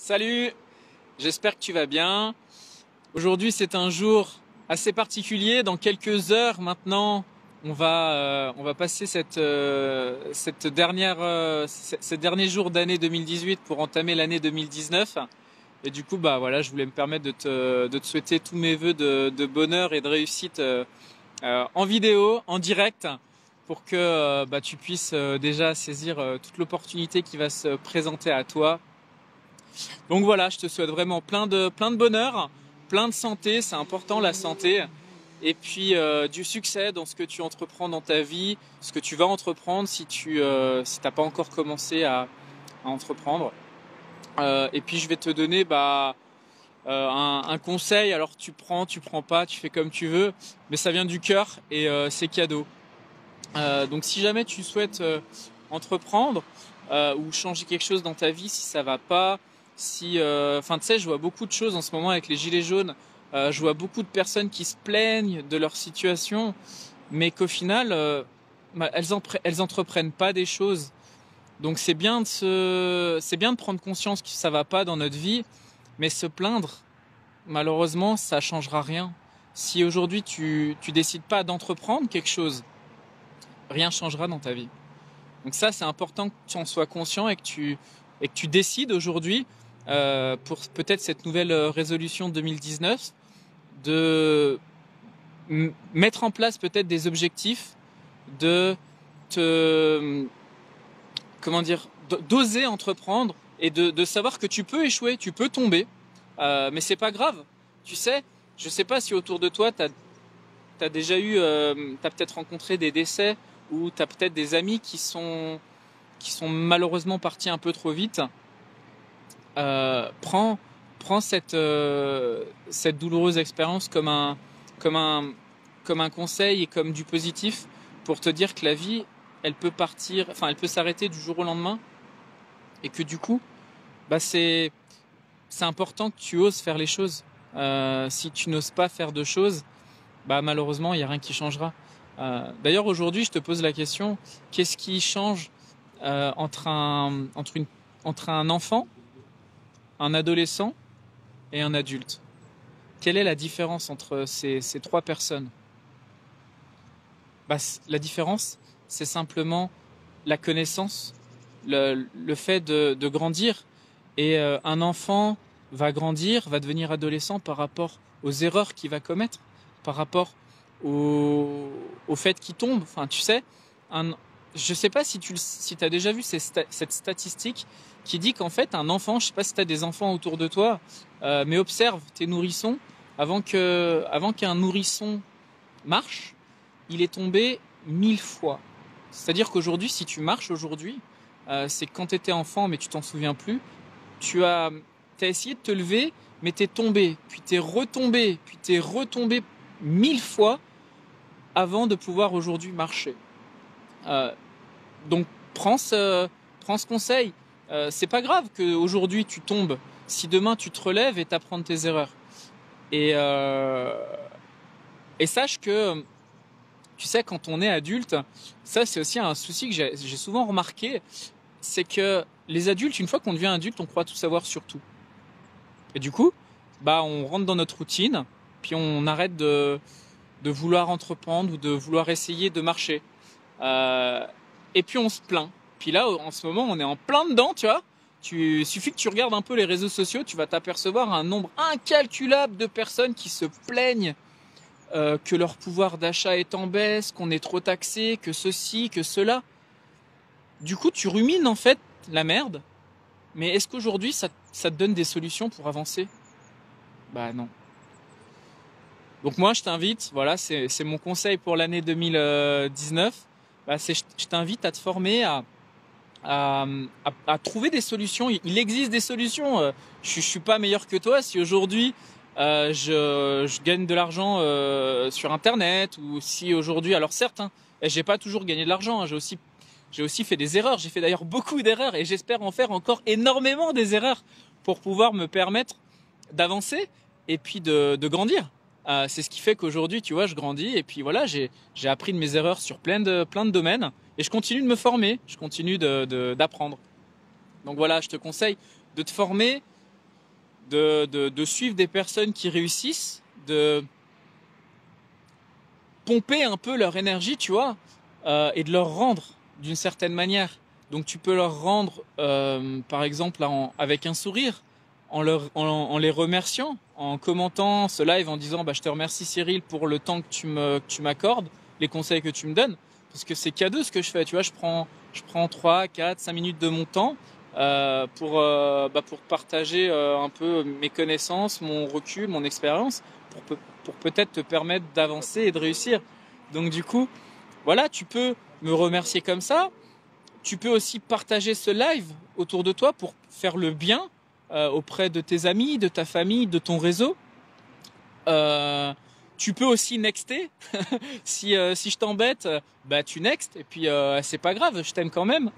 Salut, j'espère que tu vas bien. Aujourd'hui, c'est un jour assez particulier. Dans quelques heures maintenant, on va passer ces derniers jours d'année 2018 pour entamer l'année 2019. Et du coup, bah voilà, je voulais me permettre de te souhaiter tous mes vœux de bonheur et de réussite en vidéo, en direct, pour que tu puisses déjà saisir toute l'opportunité qui va se présenter à toi. Donc voilà, je te souhaite vraiment plein de bonheur, plein de santé, c'est important la santé, et puis du succès dans ce que tu entreprends dans ta vie, ce que tu vas entreprendre si t'as pas encore commencé à entreprendre. Et puis je vais te donner un conseil. Alors tu prends pas, tu fais comme tu veux, mais ça vient du cœur et c'est cadeau. Donc si jamais tu souhaites entreprendre ou changer quelque chose dans ta vie, si ça va pas, si, tu sais, je vois beaucoup de choses en ce moment avec les gilets jaunes. Je vois beaucoup de personnes qui se plaignent de leur situation, mais qu'au final, elles entreprennent pas des choses. Donc c'est bien de prendre conscience que ça va pas dans notre vie, mais se plaindre, malheureusement, ça changera rien. Si aujourd'hui tu décides pas d'entreprendre quelque chose, rien changera dans ta vie. Donc ça, c'est important que tu en sois conscient et que tu décides aujourd'hui, pour peut-être cette nouvelle résolution 2019, de mettre en place peut-être des objectifs, de te, comment dire, d'oser entreprendre et de savoir que tu peux échouer, tu peux tomber, mais c'est pas grave. Tu sais, je sais pas si autour de toi t'as déjà eu, t'as peut-être rencontré des décès ou t'as peut-être des amis qui sont malheureusement partis un peu trop vite. Prends cette douloureuse expérience comme un conseil et comme du positif pour te dire que la vie, elle peut s'arrêter du jour au lendemain et que du coup, c'est important que tu oses faire les choses. Si tu n'oses pas faire de choses, malheureusement, il n'y a rien qui changera. D'ailleurs, aujourd'hui, je te pose la question, qu'est-ce qui change entre un enfant, un adolescent et un adulte? Quelle est la différence entre ces trois personnes? La différence, c'est simplement la connaissance, le fait de grandir. Et un enfant va grandir, va devenir adolescent par rapport aux erreurs qu'il va commettre, par rapport au fait qu'il tombe. Enfin, tu sais, je sais pas si tu as déjà vu cette statistique qui dit qu'en fait, un enfant, je sais pas si tu as des enfants autour de toi, mais observe tes nourrissons, avant qu'un nourrisson marche, il est tombé 1000 fois. C'est-à-dire qu'aujourd'hui, si tu marches aujourd'hui, c'est quand tu étais enfant, mais tu t'en souviens plus, tu as essayé de te lever, mais t'es tombé, puis t'es retombé, 1000 fois avant de pouvoir aujourd'hui marcher. Donc prends ce conseil. C'est pas grave qu'aujourd'hui tu tombes, si demain tu te relèves et t'apprends de tes erreurs. Et sache que, tu sais, quand on est adulte, ça c'est aussi un souci que j'ai souvent remarqué, c'est que les adultes, une fois qu'on devient adulte, on croit tout savoir sur tout. Et du coup, on rentre dans notre routine, puis on arrête de vouloir entreprendre ou de vouloir essayer de marcher. Et puis on se plaint. Puis là, en ce moment, on est en plein dedans, tu vois. Suffit que tu regardes un peu les réseaux sociaux, tu vas t'apercevoir un nombre incalculable de personnes qui se plaignent que leur pouvoir d'achat est en baisse, qu'on est trop taxé, que ceci, que cela. Du coup, tu rumines en fait la merde. Mais est-ce qu'aujourd'hui, ça te donne des solutions pour avancer? Non. Donc moi, je t'invite, voilà, c'est mon conseil pour l'année 2019. Je t'invite à te former, à trouver des solutions. Il existe des solutions. Je suis pas meilleur que toi. Si aujourd'hui je gagne de l'argent sur Internet, ou si aujourd'hui, alors certes, j'ai pas toujours gagné de l'argent. J'ai aussi fait des erreurs. J'ai fait d'ailleurs beaucoup d'erreurs et j'espère en faire encore énormément des erreurs pour pouvoir me permettre d'avancer et puis de grandir. C'est ce qui fait qu'aujourd'hui, tu vois, je grandis et puis voilà, j'ai appris de mes erreurs sur plein de domaines et je continue de me former, je continue d'apprendre. Donc voilà, je te conseille de te former, de suivre des personnes qui réussissent, de pomper un peu leur énergie, tu vois, et de leur rendre d'une certaine manière. Donc tu peux leur rendre, par exemple, avec un sourire, en les remerciant, en commentant ce live, en disant je te remercie Cyril pour le temps que tu m'accordes, les conseils que tu me donnes, parce que c'est cadeau ce que je fais, tu vois, je prends 3, 4, 5 minutes de mon temps pour partager un peu mes connaissances, mon recul, mon expérience, pour peut-être te permettre d'avancer et de réussir. Donc du coup, voilà, tu peux me remercier comme ça. Tu peux aussi partager ce live autour de toi pour faire le bien auprès de tes amis, de ta famille, de ton réseau. Tu peux aussi nexter. si je t'embête, tu next et puis c'est pas grave, je t'aime quand même.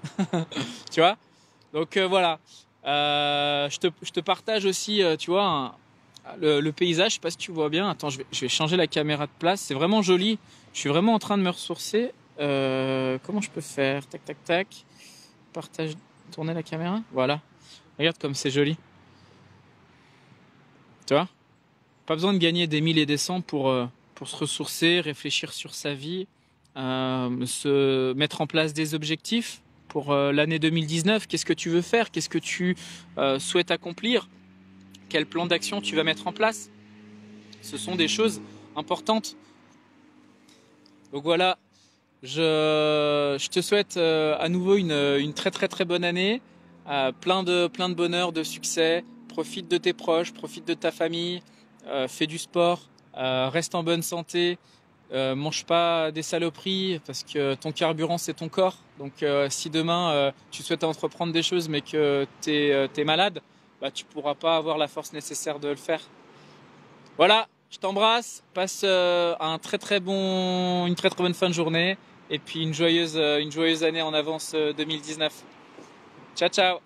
Tu vois. Donc voilà. Je te partage aussi, tu vois, le paysage. Je sais pas si tu vois bien. Attends, je vais changer la caméra de place. C'est vraiment joli. Je suis vraiment en train de me ressourcer. Comment je peux faire? Tac, tac, tac. Partage, tourner la caméra. Voilà. Regarde comme c'est joli. Tu vois? Pas besoin de gagner des 1000 et des 100 pour se ressourcer, réfléchir sur sa vie, se mettre en place des objectifs pour l'année 2019. Qu'est-ce que tu veux faire? Qu'est-ce que tu souhaites accomplir? Quel plan d'action tu vas mettre en place? Ce sont des choses importantes. Donc voilà. Je te souhaite à nouveau une très très très bonne année, plein de bonheur, de succès. Profite de tes proches, profite de ta famille, fais du sport, reste en bonne santé, mange pas des saloperies parce que ton carburant c'est ton corps. Donc si demain tu souhaites entreprendre des choses mais que t'es malade, tu pourras pas avoir la force nécessaire de le faire. Voilà. Je t'embrasse, passe une très très bonne fin de journée et puis une joyeuse année en avance 2019. Ciao ciao.